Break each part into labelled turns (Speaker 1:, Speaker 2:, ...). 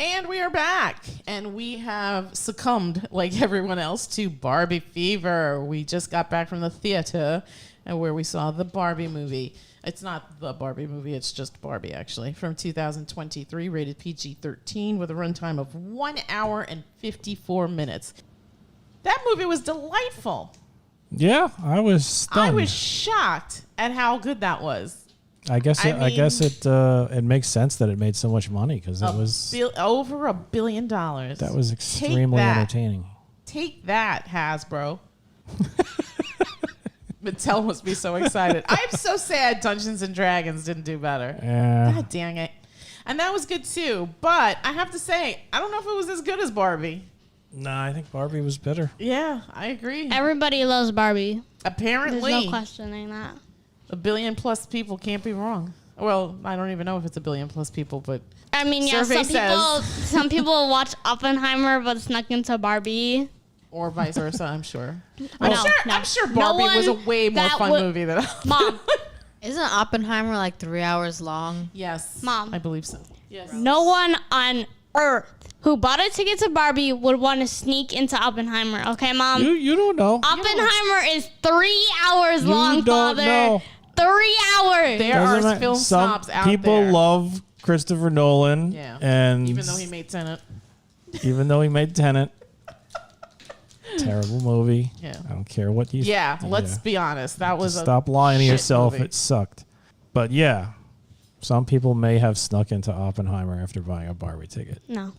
Speaker 1: And we are back, and we have succumbed, like everyone else, to Barbie fever. We just got back from the theater, where we saw the Barbie movie. It's not the Barbie movie, it's just Barbie, actually, from 2023, rated PG-13, with a runtime of 1 hour and 54 minutes. That movie was delightful.
Speaker 2: Yeah, I was stunned.
Speaker 1: I was shocked at how good that was.
Speaker 2: I guess it makes sense that it made so much money because it was
Speaker 1: over $1 billion.
Speaker 2: That was extremely entertaining.
Speaker 1: Take that, Hasbro. Mattel must be so excited. I'm so sad Dungeons and Dragons didn't do better.
Speaker 2: Yeah.
Speaker 1: God dang it. And that was good too. But I have to say, I don't know if it was as good as Barbie.
Speaker 2: No, I think Barbie was better.
Speaker 1: Yeah, I agree.
Speaker 3: Everybody loves Barbie.
Speaker 1: Apparently.
Speaker 3: There's no questioning that.
Speaker 1: 1 billion plus people can't be wrong. Well, I don't even know if it's 1 billion plus people, but
Speaker 3: I mean, yeah, some people watch Oppenheimer but snuck into Barbie.
Speaker 1: Or vice versa, I'm sure.
Speaker 3: No.
Speaker 1: I'm sure Barbie was a way more fun movie than
Speaker 3: Mom.
Speaker 4: Isn't Oppenheimer like 3 hours long?
Speaker 1: Yes.
Speaker 3: Mom.
Speaker 1: I believe so. Yes.
Speaker 3: No one on Earth who bought a ticket to Barbie would want to sneak into Oppenheimer. Okay, Mom?
Speaker 2: You don't know.
Speaker 3: Oppenheimer is 3 hours long,
Speaker 2: You don't
Speaker 3: Father.
Speaker 2: know.
Speaker 3: 3 hours.
Speaker 1: There are film snobs out there.
Speaker 2: People love Christopher Nolan.
Speaker 1: Yeah.
Speaker 2: And
Speaker 1: even though he made Tenet.
Speaker 2: Terrible movie.
Speaker 1: Yeah.
Speaker 2: I don't care what you say.
Speaker 1: Yeah, let's be honest. That was
Speaker 2: Stop lying to yourself.
Speaker 1: Movie.
Speaker 2: It sucked. But yeah, some people may have snuck into Oppenheimer after buying a Barbie ticket.
Speaker 3: No.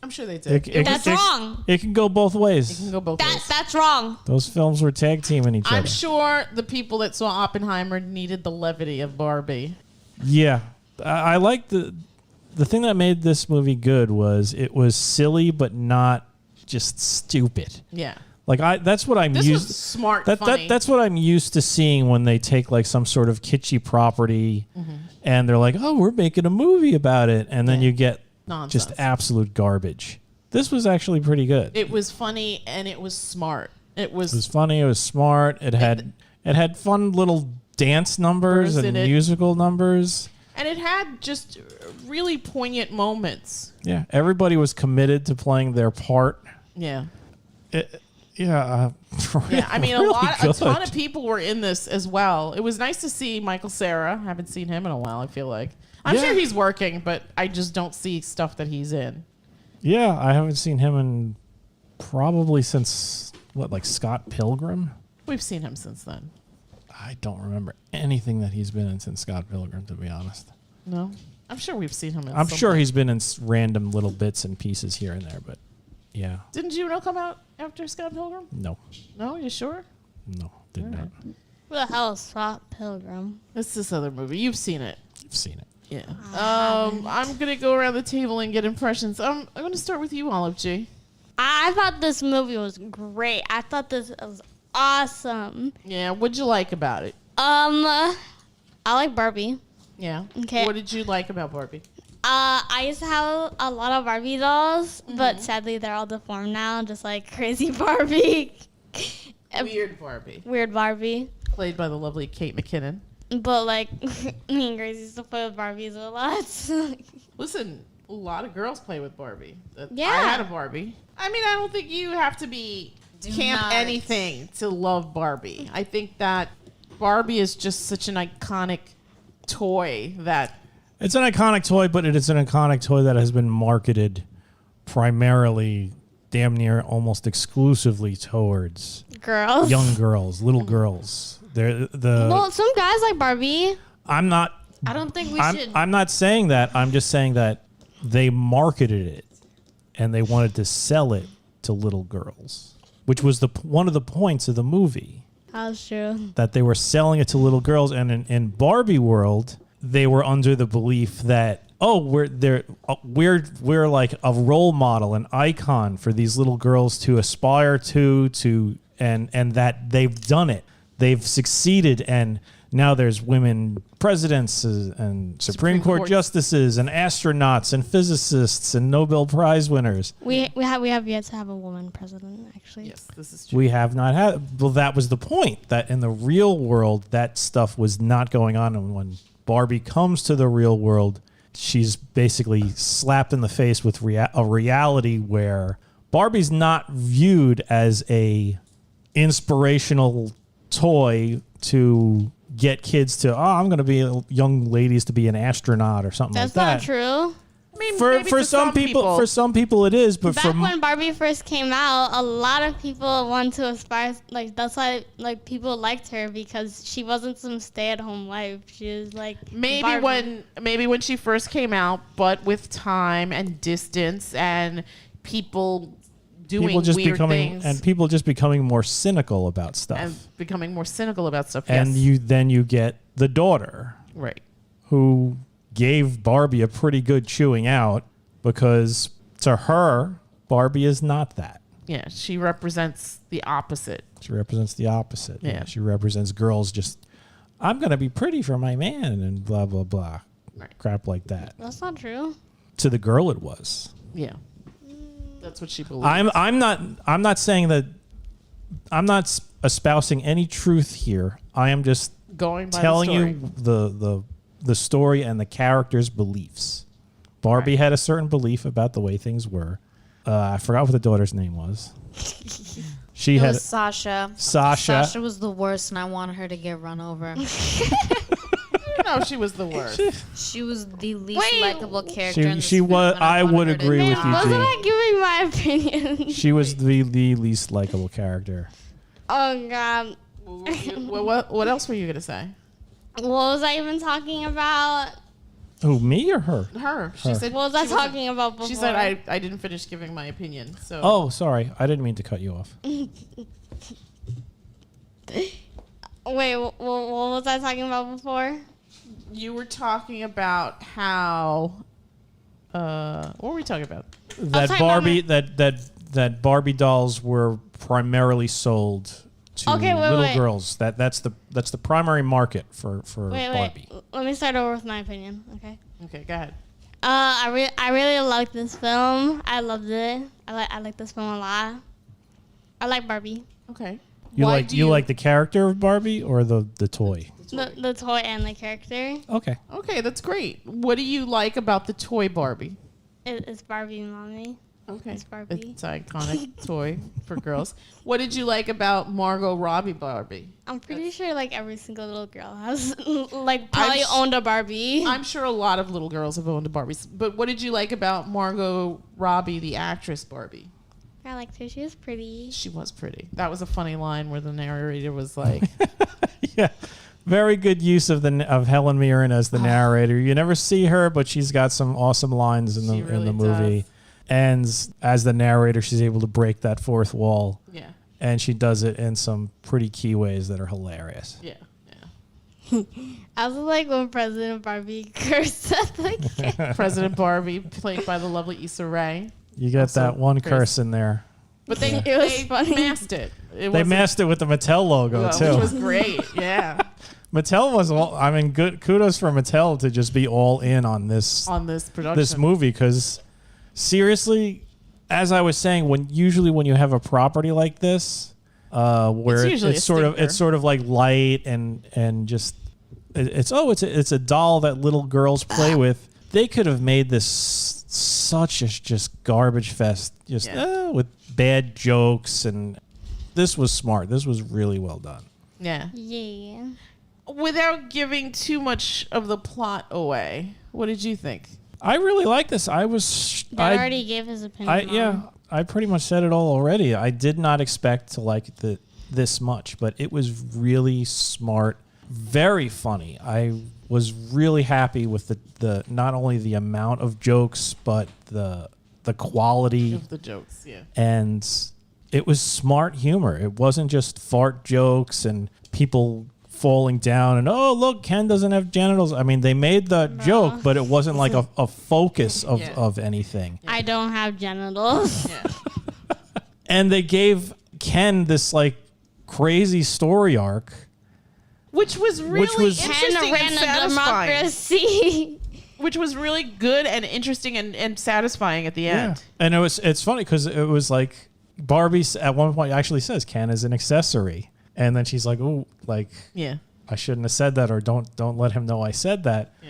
Speaker 1: I'm sure they did.
Speaker 3: That's wrong.
Speaker 2: It can go both ways.
Speaker 1: It can go both ways.
Speaker 3: That's wrong.
Speaker 2: Those films were tag teaming each other.
Speaker 1: I'm sure the people that saw Oppenheimer needed the levity of Barbie.
Speaker 2: Yeah. I like the thing that made this movie good was it was silly but not just stupid.
Speaker 1: Yeah.
Speaker 2: Like that's what I'm
Speaker 1: used.
Speaker 2: used.
Speaker 1: Was smart. Funny.
Speaker 2: That's what I'm used to seeing when they take like some sort of kitschy property, and they're like, "Oh, we're making a movie about it," and then you get
Speaker 1: nonsense.
Speaker 2: Just absolute garbage. This was actually pretty good.
Speaker 1: It was funny and it was smart. It was
Speaker 2: funny. It was smart. It had fun little dance numbers and musical numbers.
Speaker 1: And it had just really poignant moments.
Speaker 2: Yeah, everybody was committed to playing their part.
Speaker 1: Yeah.
Speaker 2: Yeah,
Speaker 1: I mean, a ton of people were in this as well. It was nice to see Michael Cera. I haven't seen him in a while, I feel like. I'm sure he's working, but I just don't see stuff that he's in.
Speaker 2: Yeah, I haven't seen him in probably since, like Scott Pilgrim?
Speaker 1: We've seen him since then.
Speaker 2: I don't remember anything that he's been in since Scott Pilgrim, to be honest.
Speaker 1: No? I'm sure we've seen him in
Speaker 2: I'm sure he's been in random little bits and pieces here and there, but yeah.
Speaker 1: Didn't Juno come out after Scott Pilgrim?
Speaker 2: No.
Speaker 1: No? You sure?
Speaker 2: No, did not.
Speaker 3: Who the hell is Scott Pilgrim?
Speaker 1: It's this other movie. You've seen it.
Speaker 2: You've seen it.
Speaker 1: Yeah. I'm going to go around the table and get impressions. I'm going to start with you, Olive G.
Speaker 3: I thought this movie was great. I thought this was awesome.
Speaker 1: Yeah, what'd you like about it?
Speaker 3: I like Barbie.
Speaker 1: Yeah.
Speaker 3: Okay.
Speaker 1: What did you like about Barbie?
Speaker 3: I used to have a lot of Barbie dolls, but sadly they're all deformed now, just like crazy Barbie.
Speaker 1: Weird Barbie.
Speaker 3: Weird Barbie.
Speaker 1: Played by the lovely Kate McKinnon.
Speaker 3: But like, me and Grace used to play with Barbies a lot.
Speaker 1: Listen, a lot of girls play with Barbie.
Speaker 3: Yeah.
Speaker 1: I had a Barbie. I mean, I don't think you have to be anything to love Barbie. I think that Barbie is just such an iconic toy that...
Speaker 2: It's an iconic toy, but it is an iconic toy that has been marketed primarily, damn near almost exclusively towards
Speaker 3: girls,
Speaker 2: young girls, little girls.
Speaker 3: Well, some guys like Barbie.
Speaker 2: I don't think we should. I'm not saying that. I'm just saying that they marketed it and they wanted to sell it to little girls, which was one of the points of the movie.
Speaker 3: That's true.
Speaker 2: That they were selling it to little girls, and in Barbie world, they were under the belief that we're like a role model, an icon for these little girls to aspire to and that they've done it. They've succeeded, and now there's women presidents and Supreme Court justices and astronauts and physicists and Nobel Prize winners.
Speaker 3: We have yet to have a woman president, actually.
Speaker 1: Yes, this is true.
Speaker 2: We have not had. Well, that was the point, that in the real world, that stuff was not going on. And when Barbie comes to the real world, she's basically slapped in the face with a reality where Barbie's not viewed as a inspirational toy to get kids to, I'm going to be young ladies to be an astronaut or something like that.
Speaker 3: That's not true.
Speaker 1: Maybe
Speaker 2: For some people it is, but
Speaker 3: Back when Barbie first came out, a lot of people wanted to aspire. Like that's why like people liked her because she wasn't some stay-at-home wife. She was like
Speaker 1: maybe when she first came out, but with time and distance and people doing weird things
Speaker 2: and people just becoming more cynical about stuff
Speaker 1: and becoming more cynical about stuff.
Speaker 2: And you get the daughter,
Speaker 1: right,
Speaker 2: who gave Barbie a pretty good chewing out because to her, Barbie is not that.
Speaker 1: Yeah, she represents the opposite.
Speaker 2: She represents the opposite.
Speaker 1: Yeah.
Speaker 2: She represents girls just, I'm going to be pretty for my man and blah, blah, blah.
Speaker 1: Right.
Speaker 2: Crap like that.
Speaker 3: That's not true.
Speaker 2: To the girl it was.
Speaker 1: Yeah. That's what she believes.
Speaker 2: I'm not saying that, I'm not espousing any truth here. I am just
Speaker 1: going by
Speaker 2: telling
Speaker 1: the story.
Speaker 2: you the story and the character's beliefs. Barbie had a certain belief about the way things were. I forgot what the daughter's name was. She
Speaker 4: It
Speaker 2: had
Speaker 4: was Sasha.
Speaker 2: Sasha.
Speaker 4: Sasha was the worst, and I wanted her to get run over.
Speaker 1: No, she was the worst.
Speaker 4: She was the least likable character. in this
Speaker 2: She
Speaker 4: film,
Speaker 2: was.
Speaker 4: and
Speaker 2: I
Speaker 4: wanted
Speaker 2: would
Speaker 4: her to
Speaker 2: agree with
Speaker 4: die.
Speaker 2: you,
Speaker 3: Wasn't
Speaker 2: G.
Speaker 3: I giving my opinion?
Speaker 2: She was the least likable character.
Speaker 3: Oh God.
Speaker 1: What else were you gonna say?
Speaker 3: What was I even talking about?
Speaker 2: Who, me or her?
Speaker 1: Her. She said.
Speaker 3: What was I
Speaker 1: she wasn't-
Speaker 3: talking about before?
Speaker 1: She said I didn't finish giving my opinion. So.
Speaker 2: Oh, sorry. I didn't mean to cut you off.
Speaker 3: Wait, what was I talking about before?
Speaker 1: You were talking about how. What were we talking about?
Speaker 2: That
Speaker 3: talking
Speaker 2: Barbie
Speaker 3: about
Speaker 2: that Barbie dolls were primarily sold to little girls. That's the primary market for Barbie.
Speaker 3: Wait. Let me start over with my opinion. Okay.
Speaker 1: Okay, go ahead.
Speaker 3: I really liked this film. I loved it. I like this film a lot. I like Barbie.
Speaker 1: Okay.
Speaker 2: You
Speaker 1: Why
Speaker 2: like
Speaker 1: do
Speaker 2: you like the character of Barbie or the toy?
Speaker 3: The toy and the character.
Speaker 2: Okay.
Speaker 1: Okay, that's great. What do you like about the toy Barbie?
Speaker 3: It's Barbie, mommy.
Speaker 1: Okay.
Speaker 3: It's Barbie.
Speaker 1: It's an iconic toy for girls. What did you like about Margot Robbie Barbie?
Speaker 3: I'm pretty sure like every single little girl has like probably owned a Barbie.
Speaker 1: I'm sure a lot of little girls have owned a Barbie. But what did you like about Margot Robbie, the actress Barbie?
Speaker 3: I liked her. She was pretty.
Speaker 1: She was pretty. That was a funny line where the narrator was like,
Speaker 2: Yeah. Very good use of Helen Mirren as the narrator. You never see her, but she's got some awesome lines in
Speaker 1: She
Speaker 2: the
Speaker 1: really
Speaker 2: movie.
Speaker 1: does.
Speaker 2: And as the narrator, she's able to break that fourth wall.
Speaker 1: yeah,
Speaker 2: And she does it in some pretty key ways that are hilarious.
Speaker 1: yeah.
Speaker 3: I was like when President Barbie cursed at the kid.
Speaker 1: President Barbie, played by the lovely Issa Rae.
Speaker 2: You got
Speaker 1: Also
Speaker 2: that one
Speaker 1: Chris.
Speaker 2: curse in there.
Speaker 1: But they,
Speaker 3: It was
Speaker 1: they
Speaker 3: funny.
Speaker 1: masked it.
Speaker 2: They
Speaker 1: wasn't-
Speaker 2: masked it with the Mattel logo,
Speaker 1: well,
Speaker 2: too.
Speaker 1: which was great. Yeah,
Speaker 2: Mattel was good. Kudos for Mattel to just be all in on this
Speaker 1: on this production.
Speaker 2: this movie, because seriously, as I was saying, when you have a property like this, where
Speaker 1: It's usually
Speaker 2: it's
Speaker 1: a
Speaker 2: sort of like light and just it's a doll that little girls play with. They could have made this such a just garbage fest, with bad jokes, and this was smart. This was really well done.
Speaker 1: Yeah.
Speaker 3: Yeah.
Speaker 1: Without giving too much of the plot away, what did you think?
Speaker 2: I really like this. I
Speaker 3: Already gave his opinion.
Speaker 2: I pretty much said it all already. I did not expect to like this much, but it was really smart, very funny. I was really happy with the not only the amount of jokes, but the quality
Speaker 1: Of the jokes, yeah.
Speaker 2: and it was smart humor. It wasn't just fart jokes and people falling down and, oh, look, Ken doesn't have genitals. I mean, they made the joke, but it wasn't like a focus of anything.
Speaker 3: I don't have genitals.
Speaker 1: Yeah.
Speaker 2: And they gave Ken this like crazy story arc.
Speaker 1: Which was really interesting
Speaker 3: Ken ran
Speaker 1: and
Speaker 3: a
Speaker 1: satisfying.
Speaker 3: democracy.
Speaker 1: Which was really good and interesting and satisfying at the end.
Speaker 2: And it's funny because it was like Barbie at one point actually says Ken is an accessory. And then she's like, oh, like,
Speaker 1: Yeah.
Speaker 2: I shouldn't have said that, or don't let him know I said that.
Speaker 1: Yeah.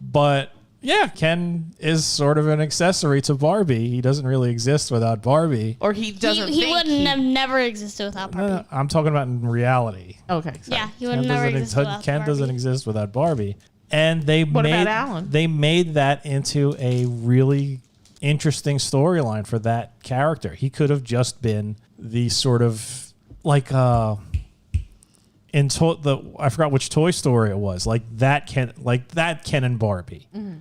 Speaker 2: But Yeah, Ken is sort of an accessory to Barbie. He doesn't really exist without Barbie.
Speaker 1: Or he doesn't
Speaker 3: He
Speaker 1: think
Speaker 3: wouldn't have never existed without Barbie.
Speaker 2: No, I'm talking about in reality.
Speaker 1: Okay. Sorry.
Speaker 3: Yeah, he would have never existed without
Speaker 2: Ken
Speaker 3: Barbie.
Speaker 2: doesn't exist without Barbie. And they
Speaker 1: What
Speaker 2: made
Speaker 1: about Alan?
Speaker 2: they made that into a really interesting storyline for that character. He could have just been the sort of like I forgot which Toy Story it was. Like that Ken and Barbie.
Speaker 1: Mm-hmm.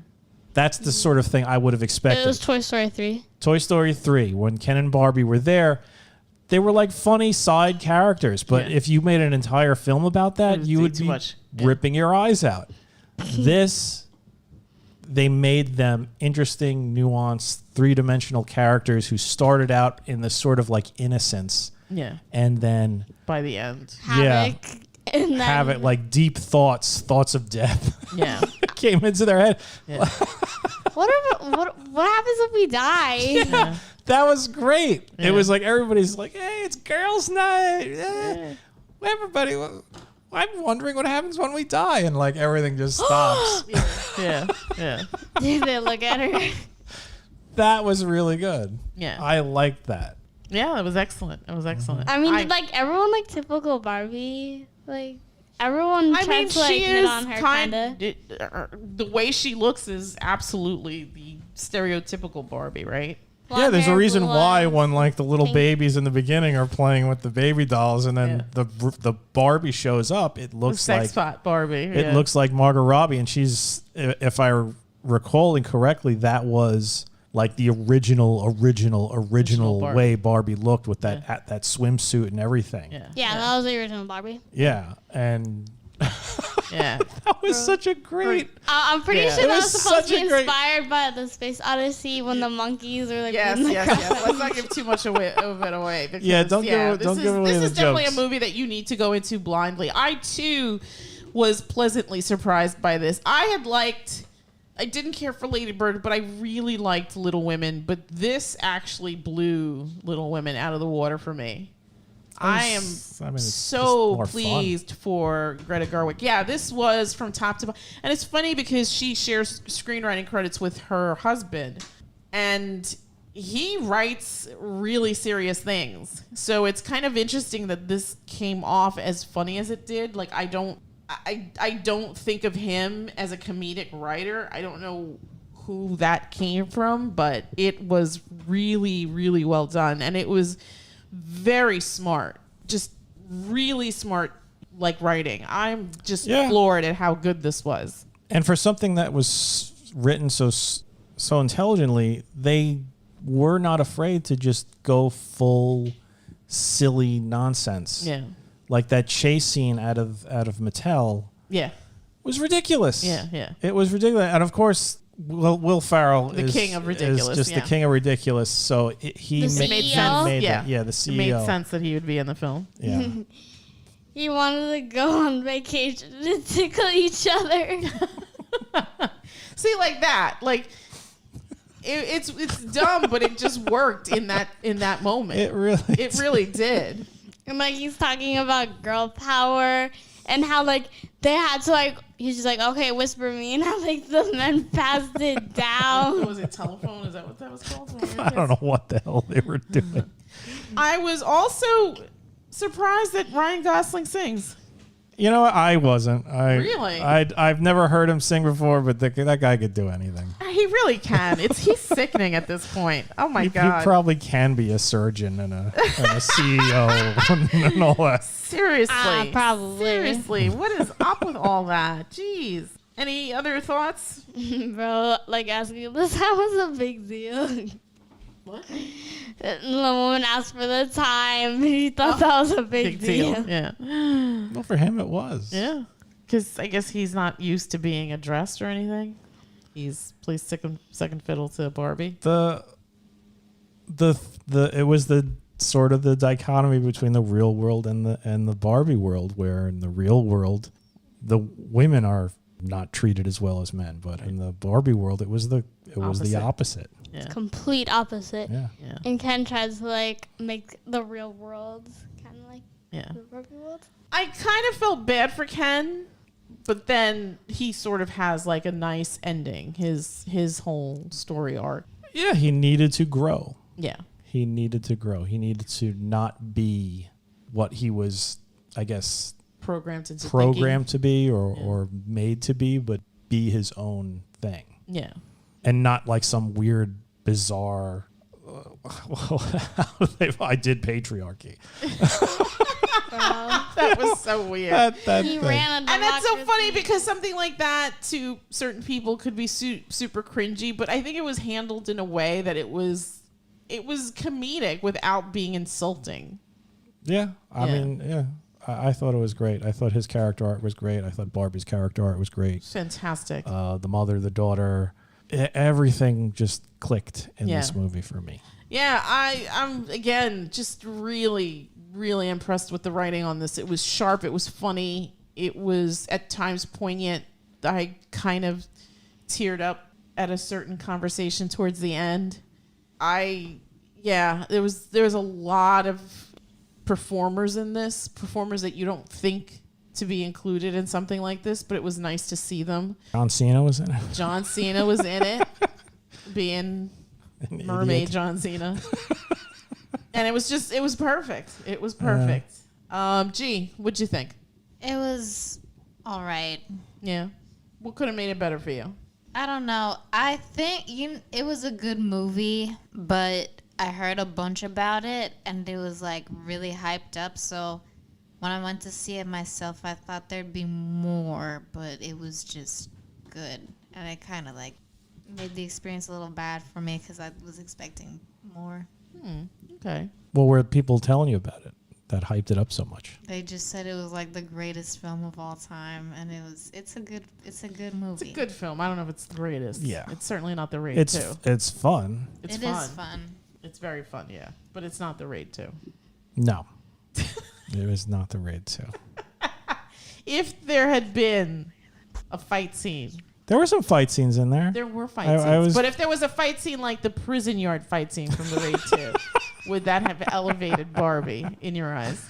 Speaker 2: That's the sort of thing I would have expected.
Speaker 3: It was Toy Story 3.
Speaker 2: Toy Story 3, when Ken and Barbie were there, they were like funny side characters. But
Speaker 1: Yeah.
Speaker 2: if you made an entire film about that,
Speaker 1: It
Speaker 2: you
Speaker 1: would
Speaker 2: would
Speaker 1: be too
Speaker 2: be
Speaker 1: much. Yeah.
Speaker 2: ripping your eyes out. This, they made them interesting, nuanced, three-dimensional characters who started out in this sort of like innocence.
Speaker 1: Yeah.
Speaker 2: And then
Speaker 1: By the end.
Speaker 3: Havoc. And then,
Speaker 2: have it like deep thoughts of death
Speaker 1: Yeah.
Speaker 2: came into their head.
Speaker 1: Yeah.
Speaker 3: what happens if we die?
Speaker 1: Yeah.
Speaker 2: That was great.
Speaker 1: Yeah.
Speaker 2: It was like everybody's like, "Hey, it's girls' night." Everybody, I'm wondering what happens when we die, and like everything just stops.
Speaker 1: Yeah. Yeah.
Speaker 3: They look at her.
Speaker 2: That was really good.
Speaker 1: Yeah.
Speaker 2: I liked that.
Speaker 1: Yeah, it was excellent. It was excellent.
Speaker 3: I mean, like everyone like typical Barbie. Like everyone tries to like
Speaker 1: she
Speaker 3: hit
Speaker 1: is
Speaker 3: on her
Speaker 1: kind
Speaker 3: kinda.
Speaker 1: the way she looks is absolutely the stereotypical Barbie, right?
Speaker 2: Yeah,
Speaker 3: Blonde
Speaker 2: there's a
Speaker 3: hair,
Speaker 2: reason
Speaker 3: blue
Speaker 2: why
Speaker 3: eyes.
Speaker 2: when like the little
Speaker 3: pink.
Speaker 2: babies in the beginning are playing with the baby dolls, and then the Barbie shows up, it
Speaker 1: The
Speaker 2: looks
Speaker 1: sex
Speaker 2: like
Speaker 1: spot Barbie.
Speaker 2: it looks like Margot Robbie, and she's, if I recalling correctly, that was like the original
Speaker 1: Barbie.
Speaker 2: way Barbie looked with that that swimsuit and everything.
Speaker 3: Yeah, that was the original Barbie.
Speaker 2: Yeah, and
Speaker 1: Yeah.
Speaker 2: that was such a great.
Speaker 3: I'm pretty
Speaker 1: Yeah.
Speaker 3: sure
Speaker 2: It
Speaker 3: that
Speaker 2: was
Speaker 3: was supposed to
Speaker 2: such
Speaker 3: be
Speaker 2: a great-
Speaker 3: inspired by the Space Odyssey when the monkeys are like
Speaker 1: Yes,
Speaker 3: being the
Speaker 1: yes, yes.
Speaker 3: crowd.
Speaker 1: Let's not give too much of it away. Because,
Speaker 2: Yeah, don't give
Speaker 1: this
Speaker 2: away
Speaker 1: is
Speaker 2: the
Speaker 1: definitely
Speaker 2: jokes.
Speaker 1: a movie that you need to go into blindly. I too was pleasantly surprised by this. I didn't care for Lady Bird, but I really liked Little Women. But this actually blew Little Women out of the water for me. I am
Speaker 2: it's just
Speaker 1: so
Speaker 2: more fun.
Speaker 1: pleased for Greta Gerwig. Yeah, this was from top to bottom. And it's funny because she shares screenwriting credits with her husband. And he writes really serious things. So it's kind of interesting that this came off as funny as it did. Like, I don't think of him as a comedic writer. I don't know who that came from, but it was really, really well done. And it was very smart, just really smart, like writing. I'm just floored at how good this was.
Speaker 2: And for something that was written so intelligently, they were not afraid to just go full silly nonsense.
Speaker 1: Yeah.
Speaker 2: Like that chase scene out of Mattel
Speaker 1: Yeah.
Speaker 2: was ridiculous.
Speaker 1: Yeah, yeah.
Speaker 2: It was ridiculous. And of course, Will Ferrell
Speaker 1: The
Speaker 2: is
Speaker 1: king of ridiculous,
Speaker 2: is just
Speaker 1: yeah.
Speaker 2: the king of ridiculous. So he
Speaker 3: The
Speaker 2: made
Speaker 3: CEO?
Speaker 2: sense.
Speaker 1: Yeah.
Speaker 2: The CEO.
Speaker 1: It made sense that he would be in the film.
Speaker 2: Yeah.
Speaker 3: He wanted to go on vacation to tickle each other.
Speaker 1: See, like that, like it's dumb, but it just worked in that moment.
Speaker 2: It really
Speaker 1: did.
Speaker 3: And like he's talking about girl power and how like they had to like he's just like, okay, whisper me, and how like the men passed it down.
Speaker 1: Was it telephone? Is that what that was called?
Speaker 2: I don't know what the hell they were doing.
Speaker 1: I was also surprised that Ryan Gosling sings.
Speaker 2: You know what? I wasn't.
Speaker 1: Really?
Speaker 2: I've never heard him sing before, but that guy could do anything.
Speaker 1: He really can. He's sickening at this point. Oh my
Speaker 2: He
Speaker 1: god.
Speaker 2: probably can be a surgeon and a CEO and all that.
Speaker 1: Seriously.
Speaker 3: Probably.
Speaker 1: Seriously. What is up with all that? Jeez. Any other thoughts?
Speaker 3: Bro, like asking this, that was a big deal.
Speaker 1: What?
Speaker 3: The woman asked for the time. He thought that was a big deal.
Speaker 1: Yeah.
Speaker 2: Well, for him, it was.
Speaker 1: Yeah. Because I guess he's not used to being addressed or anything. He's plays second fiddle to Barbie.
Speaker 2: It was the sort of the dichotomy between the real world and the Barbie world, where in the real world, the women are not treated as well as men, but in the Barbie world, it was the opposite.
Speaker 1: Yeah.
Speaker 3: Complete opposite.
Speaker 2: Yeah.
Speaker 1: Yeah.
Speaker 3: And Ken tries to like make the real world kind of like
Speaker 1: Yeah.
Speaker 3: the Barbie world.
Speaker 1: I kind of felt bad for Ken But then he sort of has like a nice ending. His whole story arc.
Speaker 2: Yeah, he needed to grow.
Speaker 1: Yeah.
Speaker 2: He needed to grow. He needed to not be what he was, I guess,
Speaker 1: Programmed
Speaker 2: to be or made to be, but be his own thing.
Speaker 1: Yeah.
Speaker 2: And not like some weird, bizarre, I did patriarchy.
Speaker 1: That was so weird.
Speaker 3: He ran a
Speaker 1: And that's so
Speaker 3: democracy.
Speaker 1: funny because something like that to certain people could be super cringy, but I think it was handled in a way that it was comedic without being insulting.
Speaker 2: Yeah, I mean, yeah. I thought it was great. I thought his character art was great. I thought Barbie's character art was great.
Speaker 1: Fantastic.
Speaker 2: The mother, the daughter, everything just clicked in this movie for me.
Speaker 1: Yeah, I'm again just really, really impressed with the writing on this. It was sharp. It was funny. It was at times poignant. I kind of teared up at a certain conversation towards the end. There was a lot of performers in this, performers that you don't think to be included in something like this, but it was nice to see them.
Speaker 2: John Cena was in it.
Speaker 1: John Cena was in it, being mermaid
Speaker 2: idiot.
Speaker 1: John Cena. And it was perfect. It was perfect. G, what'd you think?
Speaker 4: It was all right.
Speaker 1: Yeah. What could have made it better for you?
Speaker 4: I don't know. I think it was a good movie, but I heard a bunch about it, and it was like really hyped up. So when I went to see it myself, I thought there'd be more, but it was just good. And it kind of like made the experience a little bad for me because I was expecting more.
Speaker 1: Okay.
Speaker 2: What were people telling you about it that hyped it up so much?
Speaker 4: They just said it was like the greatest film of all time, and it's a good movie.
Speaker 1: It's a good film. I don't know if it's the greatest.
Speaker 2: Yeah.
Speaker 1: It's certainly not the Raid 2.
Speaker 2: It's fun.
Speaker 1: It's
Speaker 4: It
Speaker 1: fun.
Speaker 4: is fun.
Speaker 1: It's very fun, yeah. But it's not the Raid 2.
Speaker 2: No. It was not the Raid 2.
Speaker 1: If there had been a fight scene,
Speaker 2: There were some fight scenes in there.
Speaker 1: there were fight
Speaker 2: I
Speaker 1: scenes. But if there was a fight scene like the prison yard fight scene from the Raid 2, would that have elevated Barbie in your eyes?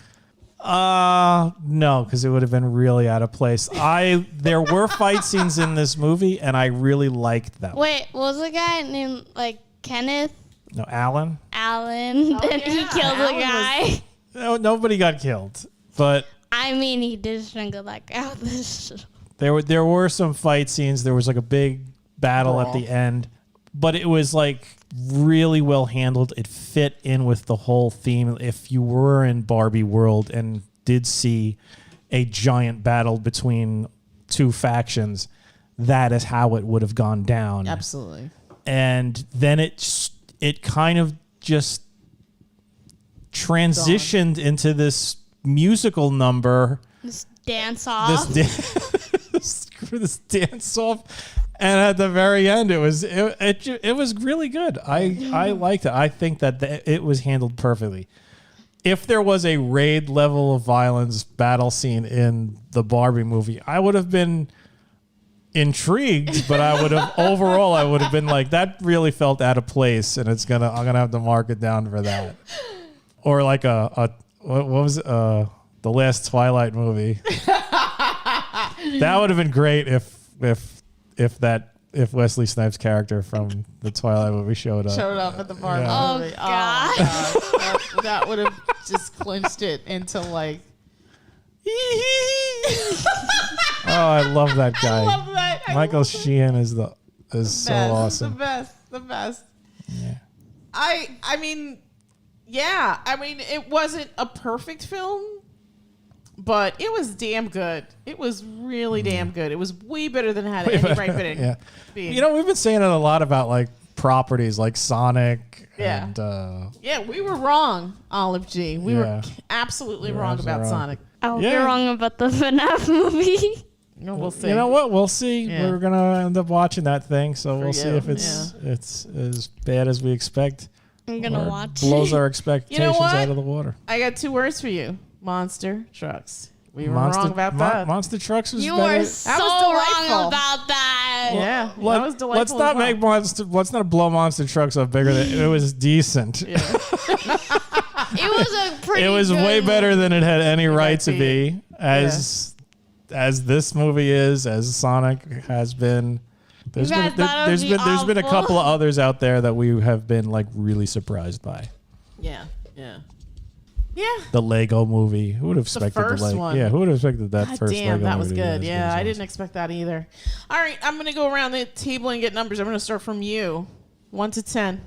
Speaker 2: No, because it would have been really out of place. There were fight scenes in this movie, and I really liked them.
Speaker 3: Wait, what was the guy named like Kenneth
Speaker 2: No, Alan?
Speaker 3: Allen? Then he killed
Speaker 1: Alan
Speaker 3: the guy.
Speaker 2: No, nobody got killed. But
Speaker 3: I mean, he did strangle that guy with this.
Speaker 2: there were some fight scenes. There was like a big battle at
Speaker 1: Brawl.
Speaker 2: the end. But it was like really well handled. It fit in with the whole theme. If you were in Barbie world and did see a giant battle between two factions, that is how it would have gone down.
Speaker 1: Absolutely.
Speaker 2: And then it kind of just transitioned into this musical number,
Speaker 3: This dance off.
Speaker 2: this dance off, and at the very end, it was really good. I liked it. I think that it was handled perfectly. If there was a Raid level of violence battle scene in the Barbie movie, I would have been intrigued, but I would have been like, that really felt out of place, and I'm gonna have to mark it down for that. Or like what was it? The last Twilight movie. That would have been great if Wesley Snipes' character from the Twilight movie showed up
Speaker 1: at the Barbie
Speaker 2: Yeah.
Speaker 1: movie.
Speaker 3: God.
Speaker 1: Oh, God. That would have just clinched it into like.
Speaker 2: Oh, I love that guy.
Speaker 1: I love that.
Speaker 2: Michael Sheehan is so awesome.
Speaker 1: The best.
Speaker 2: Yeah.
Speaker 1: I mean, yeah. I mean, it wasn't a perfect film, but it was damn good. It was really damn good. It was way better than it had any right fitting.
Speaker 2: Yeah.
Speaker 1: being.
Speaker 2: You know, we've been saying it a lot about like properties like Sonic.
Speaker 1: Yeah.
Speaker 2: And,
Speaker 1: Yeah, we were wrong, Olive G. We were absolutely
Speaker 2: You were
Speaker 1: wrong
Speaker 2: absolutely
Speaker 1: about
Speaker 2: wrong.
Speaker 1: Sonic.
Speaker 3: I hope
Speaker 2: Yeah.
Speaker 3: you're wrong about the FNAF movie.
Speaker 1: No, we'll see.
Speaker 2: You know what? We'll see.
Speaker 1: Yeah.
Speaker 2: We're gonna end up watching that thing, so
Speaker 1: For
Speaker 2: we'll see
Speaker 1: you,
Speaker 2: if it's as bad as we expect.
Speaker 3: I'm gonna
Speaker 2: or
Speaker 3: watch.
Speaker 2: blows our expectations
Speaker 1: what?
Speaker 2: out of the water.
Speaker 1: I got 2 words for you. Monster trucks. We were
Speaker 2: Monster,
Speaker 1: wrong about that.
Speaker 2: Monster Trucks was
Speaker 3: You
Speaker 2: better.
Speaker 3: were so
Speaker 1: delightful.
Speaker 3: wrong about that.
Speaker 1: Yeah, that was delightful.
Speaker 2: Let's not
Speaker 1: as well.
Speaker 2: make let's not blow Monster Trucks up bigger than it was decent.
Speaker 1: Yeah.
Speaker 3: It was a pretty.
Speaker 2: It was way
Speaker 3: good
Speaker 2: better than it had any right to
Speaker 1: be.
Speaker 2: be. As as this movie is, as Sonic has been. There's
Speaker 3: You guys thought it would be
Speaker 2: there's been a
Speaker 3: awful.
Speaker 2: couple of others out there that we have been like really surprised by.
Speaker 1: Yeah.
Speaker 2: The Lego movie. Who would have expected
Speaker 1: first
Speaker 2: the Lego?
Speaker 1: one.
Speaker 2: Yeah, who would have expected that
Speaker 1: God
Speaker 2: first
Speaker 1: damn,
Speaker 2: Lego
Speaker 1: that was
Speaker 2: movie?
Speaker 1: good. Yeah, I
Speaker 2: awesome.
Speaker 1: didn't expect that either. All right, I'm going to go around the table and get numbers. I'm going to start from you. 1 to 10.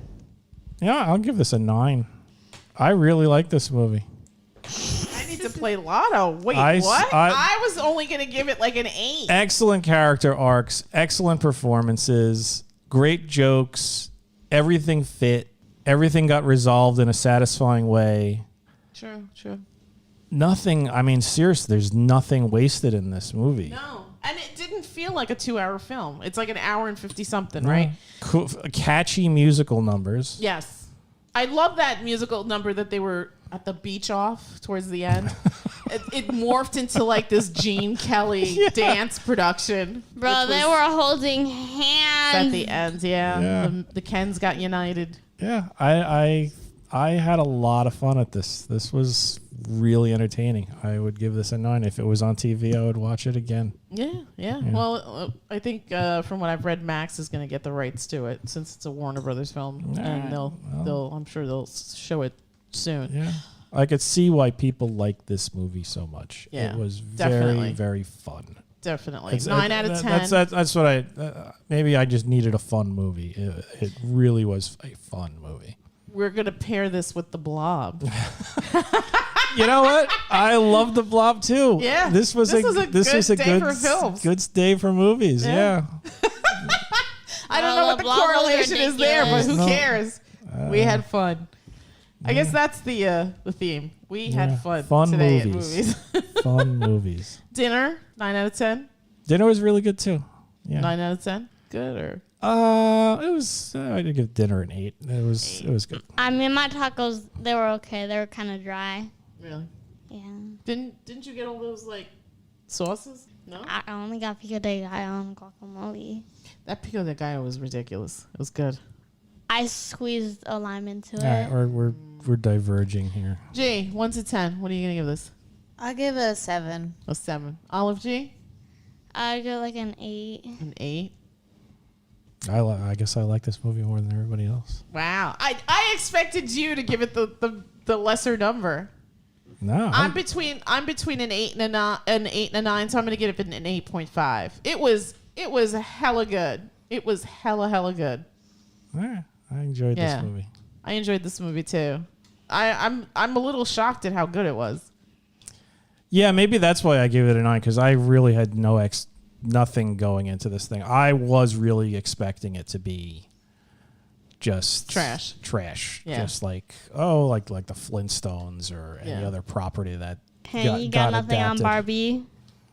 Speaker 2: Yeah, I'll give this a 9. I really like this movie.
Speaker 1: I need to play Lotto. Wait,
Speaker 2: I-
Speaker 1: what?
Speaker 2: I-
Speaker 1: I was only going to give it like an 8.
Speaker 2: Excellent character arcs, excellent performances, great jokes, everything fit, everything got resolved in a satisfying way.
Speaker 1: True.
Speaker 2: Nothing, I mean, seriously, there's nothing wasted in this movie.
Speaker 1: No. And it didn't feel like a 2-hour film. It's like an hour and 50 something, right?
Speaker 2: Cool, catchy musical numbers.
Speaker 1: Yes. I love that musical number that they were at the beach off towards the end. It morphed into like this Gene Kelly dance production.
Speaker 3: Bro,
Speaker 1: which
Speaker 3: they
Speaker 1: was
Speaker 3: were holding hands.
Speaker 1: at the end. Yeah.
Speaker 2: Yeah.
Speaker 1: The Kens got united.
Speaker 2: Yeah, I had a lot of fun at this. This was really entertaining. I would give this a 9. If it was on TV, I would watch it again.
Speaker 1: Yeah. Well, I think from what I've read, Max is going to get the rights to it since it's a Warner Brothers film, and I'm sure they'll show it soon.
Speaker 2: Yeah. I could see why people like this movie so much.
Speaker 1: Yeah,
Speaker 2: it was
Speaker 1: definitely.
Speaker 2: very, very fun.
Speaker 1: Definitely. 9 out of 10.
Speaker 2: That's what I. Maybe I just needed a fun movie. It really was a fun movie.
Speaker 1: We're going to pair this with The Blob.
Speaker 2: You know what? I love The Blob too.
Speaker 1: Yeah.
Speaker 2: This was a
Speaker 1: good day for films.
Speaker 2: Good day for movies.
Speaker 1: Yeah.
Speaker 2: Yeah.
Speaker 1: I don't know what the
Speaker 3: The Blob was
Speaker 1: correlation is there, but who
Speaker 2: No.
Speaker 1: cares? We had fun. I guess that's the theme. We had fun today
Speaker 2: movies.
Speaker 1: at movies.
Speaker 2: Fun movies.
Speaker 1: Dinner, 9 out of 10.
Speaker 2: Dinner was really good too. Yeah.
Speaker 1: 9 out of 10. Good or
Speaker 2: It was. I did give dinner an 8. It was good.
Speaker 3: I mean, my tacos, they were okay. They were kind of dry.
Speaker 1: really?
Speaker 3: Yeah.
Speaker 1: Didn't you get all those like sauces? No.
Speaker 3: I only got pico de gallo and guacamole.
Speaker 1: That pico de gallo was ridiculous. It was good.
Speaker 3: I squeezed a lime into
Speaker 2: All right,
Speaker 3: it.
Speaker 2: we're diverging here.
Speaker 1: G, 1 to 10. What are you gonna give this?
Speaker 4: I'll give it a 7.
Speaker 1: A 7. Olive G,
Speaker 3: I go like an 8.
Speaker 1: an 8.
Speaker 2: I guess I like this movie more than everybody else.
Speaker 1: Wow. I expected you to give it the lesser number.
Speaker 2: No,
Speaker 1: I'm between an 8 and a 9, so I'm gonna give it an 8.5. It was hella good. It was hella good.
Speaker 2: all right. I enjoyed
Speaker 1: Yeah.
Speaker 2: this movie.
Speaker 1: I enjoyed this movie too. I'm a little shocked at how good it was.
Speaker 2: Yeah, maybe that's why I gave it a 9 because I really had nothing going into this thing. I was really expecting it to be just trash.
Speaker 1: Yeah.
Speaker 2: Just like the Flintstones or any
Speaker 1: Yeah.
Speaker 2: other property that
Speaker 3: Hey, you got nothing
Speaker 2: adapted.
Speaker 3: on Barbie?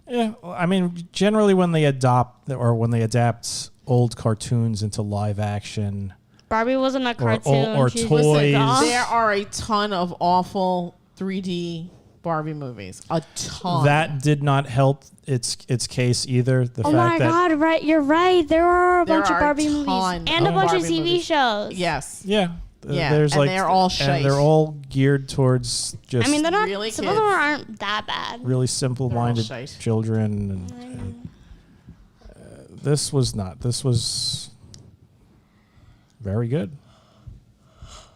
Speaker 2: Yeah, I mean, generally when they adapt old cartoons into live action,
Speaker 3: Barbie wasn't a cartoon.
Speaker 2: or
Speaker 3: She was
Speaker 2: toys.
Speaker 3: a doll.
Speaker 1: There are a ton of awful 3D Barbie movies. A ton.
Speaker 2: that did not help its case either. The
Speaker 3: Oh
Speaker 2: fact
Speaker 3: my
Speaker 2: that
Speaker 3: God! Right, you're right. There are a
Speaker 1: There
Speaker 3: bunch of
Speaker 1: are a
Speaker 3: Barbie movies
Speaker 1: ton
Speaker 3: and a
Speaker 1: of
Speaker 3: bunch of
Speaker 1: Barbie
Speaker 3: TV
Speaker 1: movies.
Speaker 3: shows.
Speaker 1: Yes.
Speaker 2: yeah,
Speaker 1: Yeah,
Speaker 2: there's
Speaker 1: and
Speaker 2: like
Speaker 1: they're all
Speaker 2: and
Speaker 1: shite.
Speaker 2: they're all geared towards just
Speaker 3: I mean, they're not.
Speaker 1: Really
Speaker 3: Some of them
Speaker 1: kids.
Speaker 3: aren't that bad.
Speaker 2: really simple-minded
Speaker 1: shite.
Speaker 2: children. And, this was very good.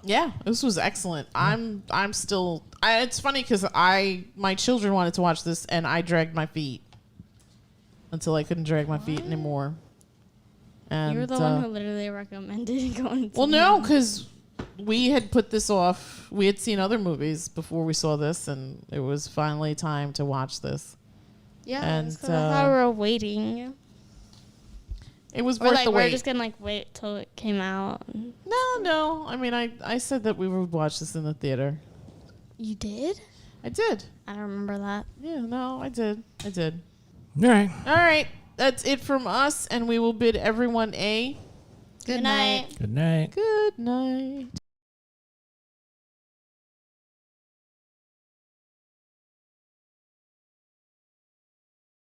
Speaker 1: Yeah, this was excellent. I'm still. It's funny because my children wanted to watch this, and I dragged my feet until I couldn't drag my feet anymore. And
Speaker 3: You're the one who literally recommended going to
Speaker 1: well, no, because we had put this off. We had seen other movies before we saw this, and it was finally time to watch this.
Speaker 3: Yeah,
Speaker 1: and,
Speaker 3: it's 'cause I thought we were waiting.
Speaker 1: It was
Speaker 3: Or
Speaker 1: worth
Speaker 3: like
Speaker 1: the
Speaker 3: we're
Speaker 1: wait.
Speaker 3: just gonna like wait till it came out.
Speaker 1: No. I mean, I said that we would watch this in the theater.
Speaker 3: You did?
Speaker 1: I did.
Speaker 3: I don't remember that.
Speaker 1: Yeah, no, I did.
Speaker 2: All right.
Speaker 1: All right. That's it from us, and we will bid everyone a
Speaker 4: Good night.
Speaker 2: Good night.
Speaker 1: good night.